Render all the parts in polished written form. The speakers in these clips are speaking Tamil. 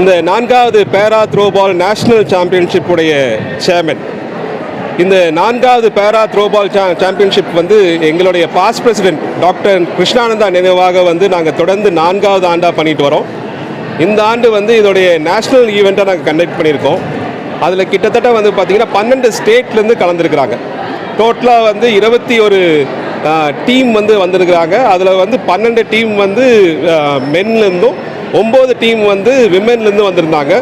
இந்த 4வது பேரா த்ரோபால் நேஷனல் சாம்பியன்ஷிப் உடைய சேர்மன். இந்த 4வது பேரா த்ரோபால் சாம்பியன்ஷிப் வந்து எங்களுடைய பாஸ்ட் பிரசிடென்ட் டாக்டர் கிருஷ்ணானந்தா நினைவாக வந்து நாங்கள் தொடர்ந்து 4வது ஆண்டாக பண்ணிட்டு வரோம். இந்த ஆண்டு வந்து இதோடைய நேஷ்னல் ஈவெண்ட்டாக நாங்கள் கண்டக்ட் பண்ணியிருக்கோம். அதில் கிட்டத்தட்ட வந்து பார்த்திங்கன்னா 12 ஸ்டேட்லேருந்து கலந்துருக்குறாங்க. டோட்டலாக வந்து 21 டீம் வந்து வந்திருக்கிறாங்க. அதில் வந்து 12 டீம் வந்து மென்லேருந்தும் 9 டீம் வந்து விமென்லேருந்து வந்திருந்தாங்க.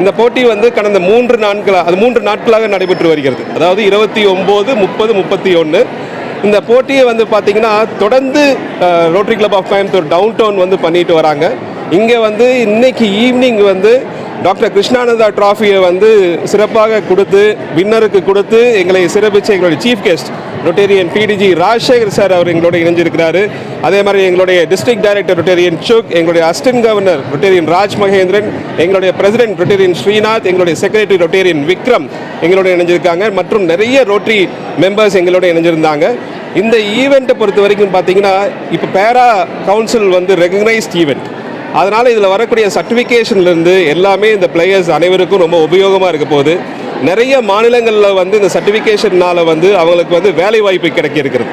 இந்த போட்டி வந்து கடந்த 3 நாட்களாக நடைபெற்று வருகிறது. அதாவது 29, 30, 31. இந்த போட்டியை வந்து பார்த்திங்கன்னா தொடர்ந்து rotary club of Coimbatore town town வந்து பண்ணிட்டு வராங்க. இங்கே வந்து இன்னைக்கு ஈவினிங் வந்து டாக்டர் கிருஷ்ணானந்தா ட்ராஃபியை வந்து சிறப்பாக கொடுத்து வின்னருக்கு கொடுத்து எங்களை சிறப்பிச்ச எங்களுடைய chief guest Rotarian PDG Rajasekar sir அவர் எங்களோட இணைஞ்சிருக்கிறாரு. அதே மாதிரி எங்களுடைய டிஸ்ட்ரிக்ட் டைரக்டர் ரொட்டேரியன் சுக், எங்களுடைய assistant governor Rotarian Raj Mahendran, எங்களுடைய பிரசிடென்ட் ரொட்டேரியன் ஸ்ரீநாத், எங்களுடைய செக்ரட்டரி ரொட்டேரியன் விக்ரம் எங்களோட இணைஞ்சிருக்காங்க. மற்றும் நிறைய ரோட்டரி மெம்பர்ஸ் எங்களோட இணைஞ்சிருந்தாங்க. இந்த ஈவெண்ட்டை பொறுத்த வரைக்கும் பார்த்தீங்கன்னா இப்போ பேரா கவுன்சில் வந்து ரெகக்னைஸ்ட் ஈவெண்ட். அதனால் இதில் வரக்கூடிய சர்டிஃபிகேஷன்லேருந்து எல்லாமே இந்த பிளேயர்ஸ் அனைவருக்கும் ரொம்ப உபயோகமாக இருக்க போகுது. நிறைய மாநிலங்களில் வந்து இந்த சர்டிஃபிகேஷனால் வந்து அவங்களுக்கு வந்து வேலை வாய்ப்பு கிடைக்கிறது.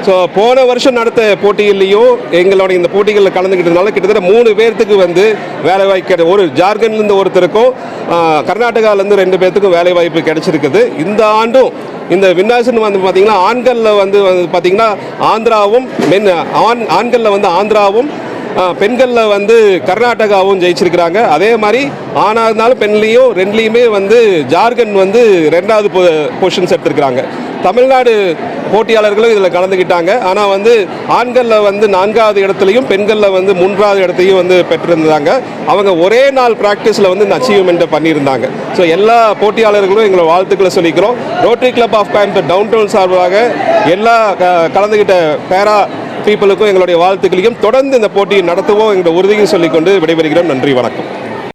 ஸோ போன வருஷம் நடத்த போட்டிகள்லையும் எங்களோட இந்த போட்டிகளில் கலந்துக்கிட்டதுனால கிட்டத்தட்ட 3 பேர்த்துக்கு வந்து வேலை வாய்ப்பு ஒரு ஜார்க்கண்ட்லேருந்து ஒருத்தருக்கும் கர்நாடகாவிலேருந்து 2 பேர்த்துக்கும் வேலை வாய்ப்பு கிடைச்சிருக்குது. இந்த ஆண்டும் இந்த வின்னாசன் வந்து பார்த்திங்கன்னா ஆண்களில் வந்து பார்த்திங்கன்னா ஆந்திராவும் ஆண்களில் வந்து ஆந்திராவும் பெண்களில் வந்து கர்நாடகாவும் ஜெயிச்சிருக்கிறாங்க. அதே மாதிரி ஆணாக இருந்தாலும் பெண்லேயும் 2லேயுமே வந்து ஜார்க்கண்ட் வந்து 2வது பொசிஷன்ஸ் எடுத்திருக்கிறாங்க. தமிழ்நாடு போட்டியாளர்களும் இதில் கலந்துக்கிட்டாங்க. ஆனால் வந்து ஆண்களில் வந்து 4வது இடத்துலையும் பெண்களில் வந்து 3வது இடத்தையும் வந்து பெற்றிருந்தாங்க. அவங்க ஒரே நாள் ப்ராக்டிஸில் வந்து இந்த அச்சீவ்மெண்ட்டை பண்ணியிருந்தாங்க. ஸோ எல்லா போட்டியாளர்களும் எங்களை வாழ்த்துக்களை சொல்லிக்கிறோம். Rotary club of Coimbatore town town சார்பாக எல்லா கலந்துக்கிட்ட பேரா பீப்புளுக்கும் எங்களுடைய வாழ்த்துக்களையும் தொடர்ந்து இந்த போட்டியை நடத்துவோம் என்ற உறுதியும் சொல்லிக்கொண்டு விடைபெறுகிறோம். நன்றி, வணக்கம்.